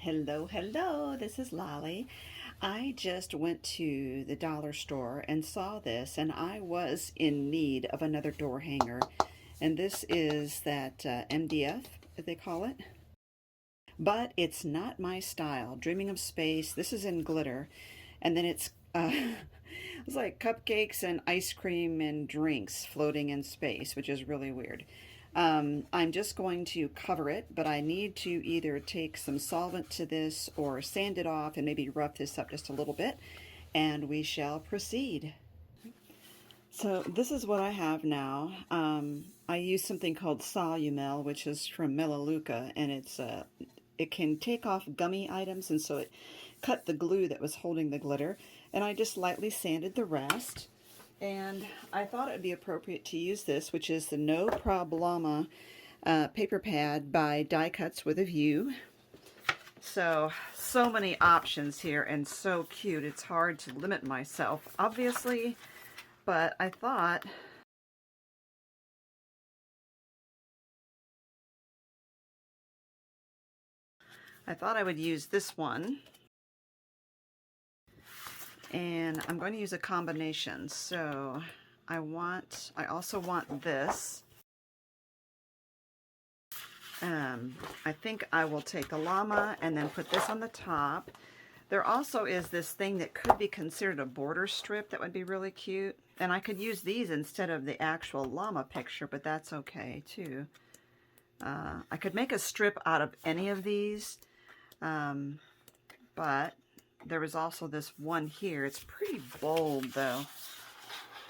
Hello, hello, this is Lolly. I just went to the dollar store and saw this, and I was in need of another door hanger. And this is that MDF, as they call it. But it's not my style. Dreaming of Space, this is in glitter. And then it's like cupcakes and ice cream and drinks floating in space, which is really weird. I'm just going to cover it, but I need to either take some solvent to this or sand it off and maybe rough this up just a little bit, and we shall proceed. So this is what I have now. I use something called Solumel, which is from Melaleuca, and it can take off gummy items, and so it cut the glue that was holding the glitter, and I just lightly sanded the rest. And I thought it would be appropriate to use this, which is the No Problema paper pad by Die Cuts with a View. So many options here and so cute. It's hard to limit myself, obviously, but I thought I would use this one. And I'm going to use a combination. So I also want this. I think I will take the llama and then put this on the top. There also is this thing that could be considered a border strip that would be really cute. And I could use these instead of the actual llama picture, but that's okay too. I could make a strip out of any of these, but there was also this one here. It's pretty bold though.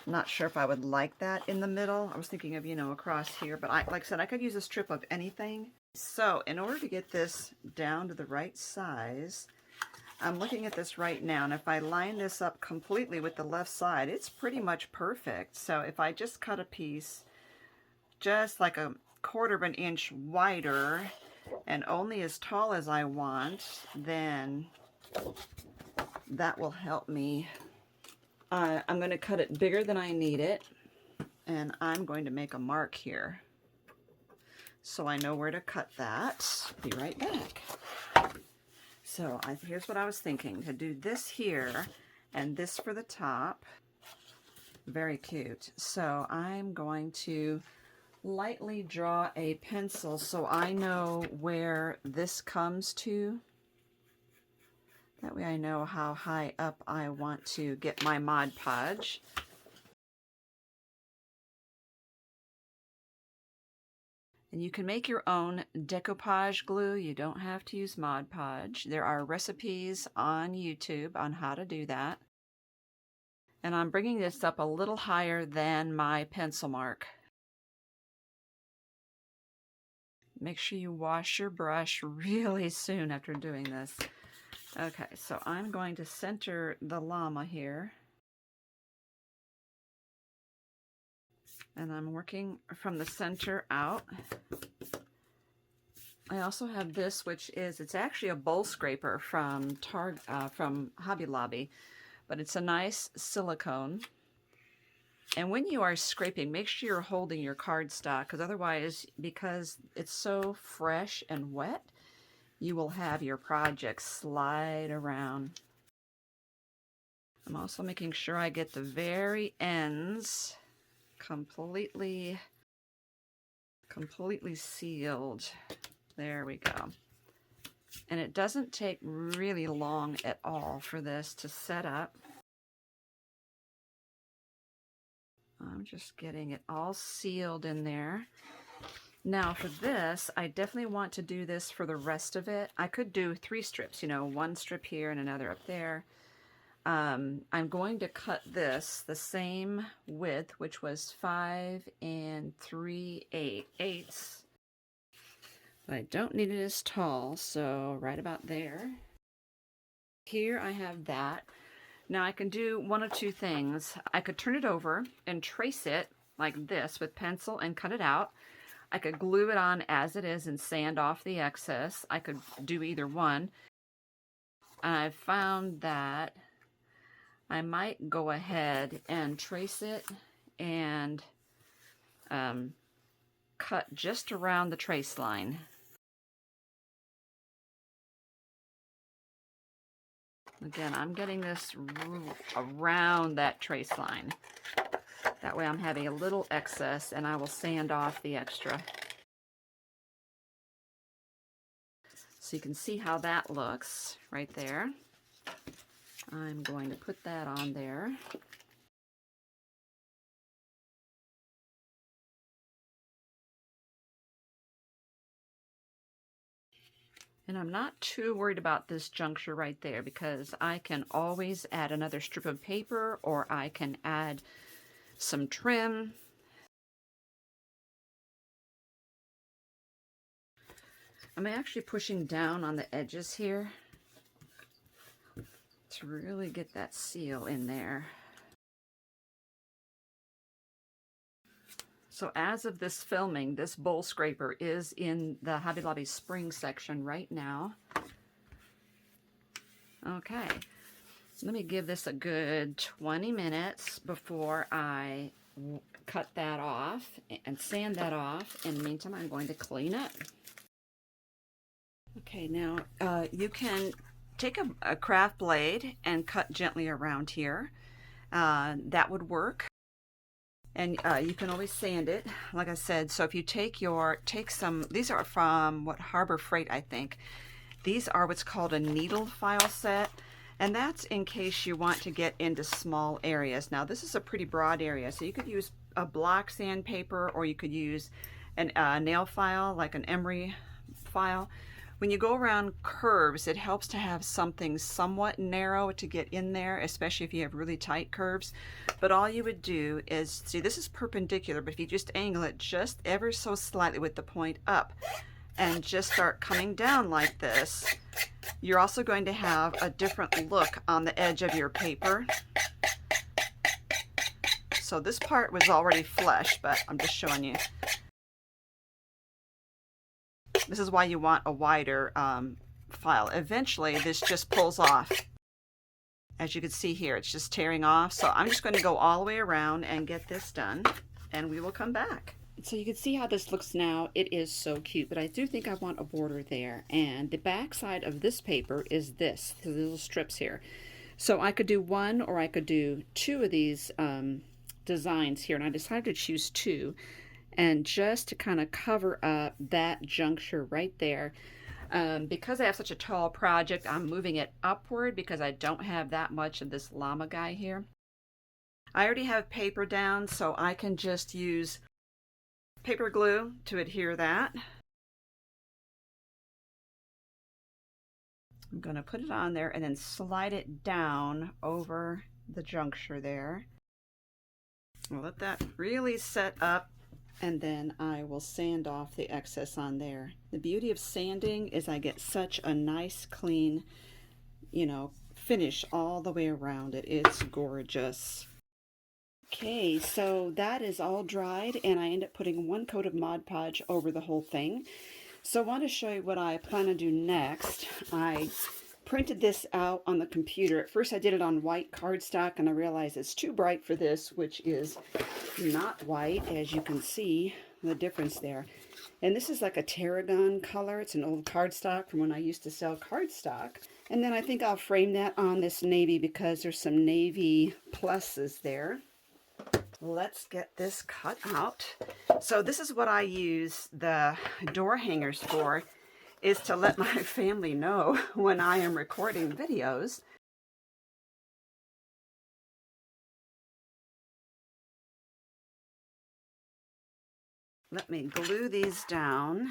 I'm not sure if I would like that in the middle. I was thinking of, across here, but like I said, I could use a strip of anything. So in order to get this down to the right size, I'm looking at this right now, and if I line this up completely with the left side, it's pretty much perfect. So if I just cut a piece just like a 1/4 of an inch wider and only as tall as I want, then that will help me. I'm going to cut it bigger than I need it, and I'm going to make a mark here so I know where to cut that. Be right back. So here's what I was thinking, to do this here and this for the top. Very cute. So I'm going to lightly draw a pencil so I know where this comes to. That way I know how high up I want to get my Mod Podge. And you can make your own decoupage glue. You don't have to use Mod Podge. There are recipes on YouTube on how to do that. And I'm bringing this up a little higher than my pencil mark. Make sure you wash your brush really soon after doing this. Okay, so I'm going to center the llama here. And I'm working from the center out. I also have this, which is, it's actually a bowl scraper from Hobby Lobby, but it's a nice silicone. And when you are scraping, make sure you're holding your cardstock, because otherwise, because it's so fresh and wet, you will have your project slide around. I'm also making sure I get the very ends completely sealed. There we go. And it doesn't take really long at all for this to set up. I'm just getting it all sealed in there. Now for this, I definitely want to do this for the rest of it. I could do 3 strips, one strip here and another up there. I'm going to cut this the same width, which was 5 3/8. But I don't need it as tall, so right about there. Here I have that. Now I can do one of two things. I could turn it over and trace it like this with pencil and cut it out. I could glue it on as it is and sand off the excess. I could do either one. And I found that I might go ahead and trace it and cut just around the trace line. Again, I'm getting this around that trace line. That way I'm having a little excess, and I will sand off the extra. So you can see how that looks right there. I'm going to put that on there. And I'm not too worried about this juncture right there, because I can always add another strip of paper, or I can add some trim. I'm actually pushing down on the edges here to really get that seal in there. So as of this filming, this bowl scraper is in the Hobby Lobby spring section right now. Okay, let me give this a good 20 minutes before I cut that off and sand that off. In the meantime, I'm going to clean up. Okay, now you can take a craft blade and cut gently around here. That would work. And you can always sand it, like I said. So if you take some, these are from Harbor Freight, I think. These are what's called a needle file set, and that's in case you want to get into small areas. Now this is a pretty broad area, so you could use a block sandpaper, or you could use a nail file, like an emery file. When you go around curves, it helps to have something somewhat narrow to get in there, especially if you have really tight curves. But all you would do is, see, this is perpendicular, but if you just angle it just ever so slightly with the point up and just start coming down like this, you're also going to have a different look on the edge of your paper. So this part was already flush, but I'm just showing you. This is why you want a wider file. Eventually, this just pulls off. As you can see here, it's just tearing off. So I'm just going to go all the way around and get this done, and we will come back. So you can see how this looks now. It is so cute, but I do think I want a border there. And the back side of this paper is this, the little strips here. So I could do one, or I could do two of these designs here, and I decided to choose two. And just to kind of cover up that juncture right there. Because I have such a tall project, I'm moving it upward because I don't have that much of this llama guy here. I already have paper down, so I can just use paper glue to adhere that. I'm going to put it on there and then slide it down over the juncture there. I'll let that really set up, and then I will sand off the excess on there. The beauty of sanding is I get such a nice clean, finish all the way around it. It's gorgeous. Okay, so that is all dried, and I end up putting one coat of Mod Podge over the whole thing. So I want to show you what I plan to do next. I printed this out on the computer. At first I did it on white cardstock, and I realized it's too bright for this, which is not white, as you can see the difference there. And this is like a tarragon color. It's an old cardstock from when I used to sell cardstock. And then I think I'll frame that on this navy because there's some navy pluses there. Let's get this cut out. So this is what I use the door hangers for, is to let my family know when I am recording videos. Let me glue these down.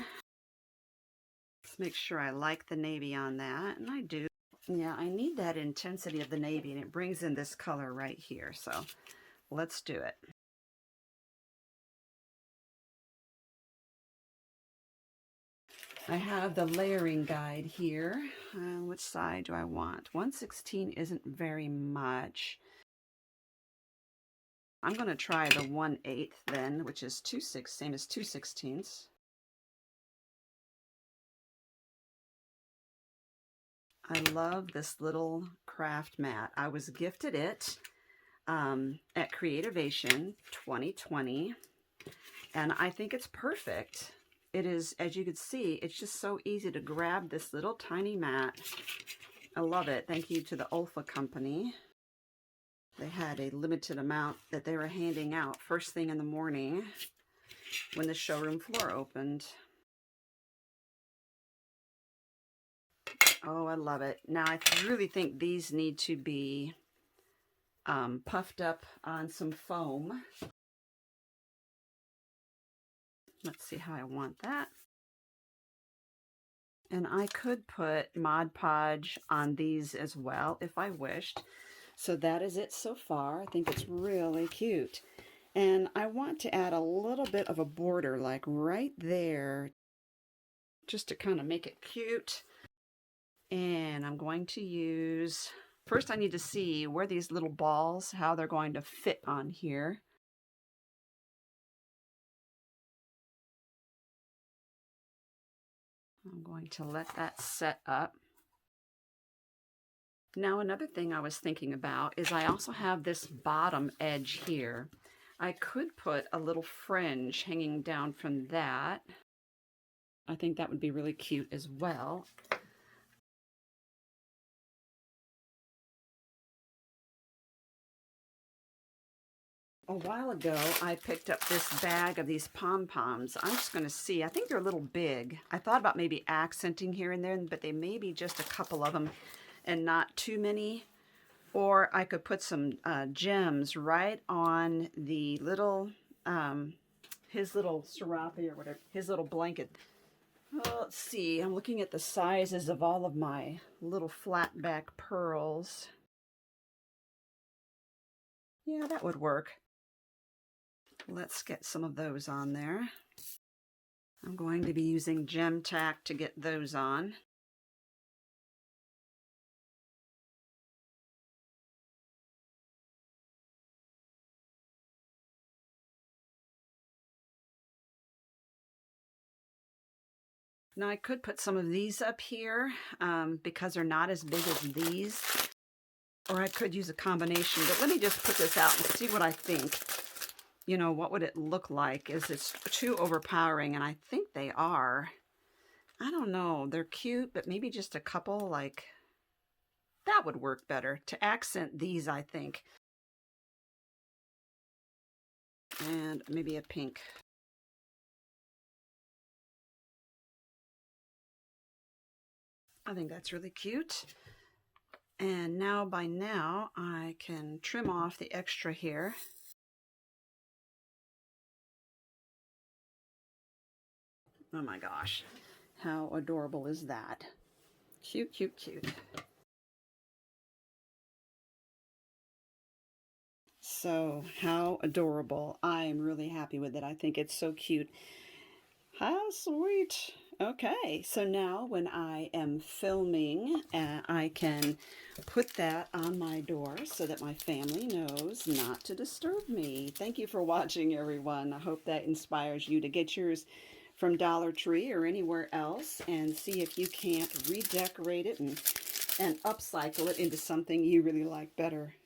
Let's make sure I like the navy on that, and I do. Yeah, I need that intensity of the navy, and it brings in this color right here, so let's do it. I have the layering guide here. Which side do I want? 1/16 isn't very much. I'm going to try the 1/8 then, which is same as 2/16. I love this little craft mat. I was gifted it at Creativation 2020, and I think it's perfect. It is, as you can see, it's just so easy to grab this little tiny mat I love it. Thank you to the Olfa company. They had a limited amount that they were handing out first thing in the morning when the showroom floor opened. Oh, I love it. Now, I really think these need to be puffed up on some foam. Let's see how I want that. And I could put Mod Podge on these as well if I wished. So that is it so far. I think it's really cute. And I want to add a little bit of a border like right there just to kind of make it cute. And I'm going to use, first I need to see where these little balls, how they're going to fit on here. I'm going to let that set up. Now another thing I was thinking about is I also have this bottom edge here. I could put a little fringe hanging down from that. I think that would be really cute as well. A while ago, I picked up this bag of these pom-poms. I'm just going to see. I think they're a little big. I thought about maybe accenting here and there, but they may be just a couple of them and not too many. Or I could put some gems right on the little, his little serape or whatever, his little blanket. Well, let's see. I'm looking at the sizes of all of my little flat back pearls. Yeah, that would work. Let's get some of those on there. I'm going to be using gem tack to get those on. Now I could put some of these up here because they're not as big as these. Or I could use a combination, but let me just put this out and see what I think. You know, what would it look like? Is it too overpowering? And I think they are. I don't know. They're cute, but maybe just a couple, like, that would work better to accent these, I think. And maybe a pink. I think that's really cute. And now by now, I can trim off the extra here. Oh my gosh, how adorable is that? Cute, cute, cute. So how adorable. I am really happy with it. I think it's so cute. How sweet. Okay, so now when I am filming, I can put that on my door so that my family knows not to disturb me. Thank you for watching, everyone. I hope that inspires you to get yours from Dollar Tree or anywhere else and see if you can't redecorate it and upcycle it into something you really like better.